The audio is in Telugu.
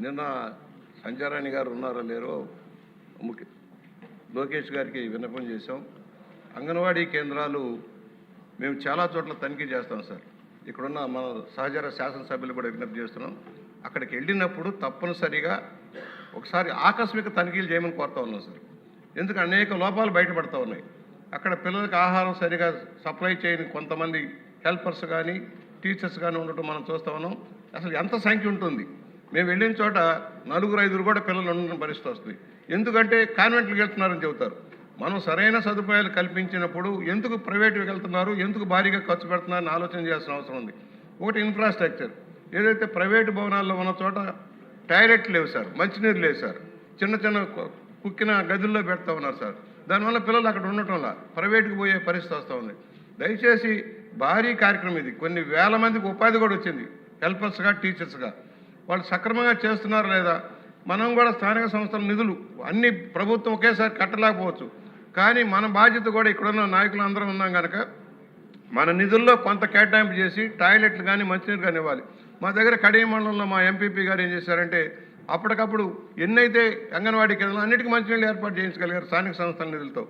నిన్న సంచారాణి గారు ఉన్నారో లేరో ముఖ్య లోకేష్ గారికి విన్నపం చేశాం. అంగన్వాడీ కేంద్రాలు మేము చాలా చోట్ల తనిఖీ చేస్తాం సార్. ఇక్కడున్న మన సహచర శాసనసభ్యులు కూడా విజ్ఞప్తి చేస్తున్నాం. అక్కడికి వెళ్ళినప్పుడు తప్పనిసరిగా ఒకసారి ఆకస్మిక తనిఖీలు చేయమని కోరుతా ఉన్నాం సార్. ఎందుకు అనేక లోపాలు బయటపడతా ఉన్నాయి. అక్కడ పిల్లలకు ఆహారం సరిగా సప్లై చేయని కొంతమంది హెల్పర్స్ కానీ టీచర్స్ కానీ ఉండటం మనం చూస్తూ ఉన్నాం. అసలు ఎంత సంఖ్య ఉంటుంది? మేము వెళ్ళిన చోట 4-5 కూడా పిల్లలు ఉండడం పరిస్థితి వస్తుంది. ఎందుకంటే కాన్వెంట్లకు వెళ్తున్నారని చెబుతారు. మనం సరైన సదుపాయాలు కల్పించినప్పుడు ఎందుకు ప్రైవేట్కి వెళ్తున్నారు, ఎందుకు భారీగా ఖర్చు పెడుతున్నారని ఆలోచన చేయాల్సిన అవసరం ఉంది. ఒకటి ఇన్ఫ్రాస్ట్రక్చర్. ఏదైతే ప్రైవేటు భవనాల్లో ఉన్న చోట టాయిలెట్లు లేవు సార్, మంచినీరు లేవు సార్, చిన్న చిన్న కుక్కిన గదుల్లో పెడతా ఉన్నారు సార్. దానివల్ల పిల్లలు అక్కడ ఉండటంలా ప్రైవేట్కి పోయే పరిస్థితి వస్తూ ఉంది. దయచేసి భారీ కార్యక్రమం ఇది. కొన్ని వేల మందికి ఉపాధి కూడా వచ్చింది, హెల్పర్స్గా టీచర్స్గా. వాళ్ళు సక్రమంగా చేస్తున్నారా లేదా? మనం కూడా స్థానిక సంస్థల నిధులు అన్ని ప్రభుత్వం ఒకేసారి కట్టలేకపోవచ్చు, కానీ మన బాధ్యత కూడా ఇక్కడున్న నాయకులు అందరం ఉన్నాం కనుక మన నిధుల్లో కొంత కేటాయింపు చేసి టాయిలెట్లు కానీ మంచినీరు కానీ ఇవ్వాలి. మా దగ్గర కడియం మండలంలో మా ఎంపీపీ గారు ఏం చేశారంటే అప్పటికప్పుడు ఎన్నైతే అంగన్వాడీ కేంద్రాలు అన్నిటికీ మంచినీళ్ళు ఏర్పాటు చేయించగలిగారు స్థానిక సంస్థల నిధులతో.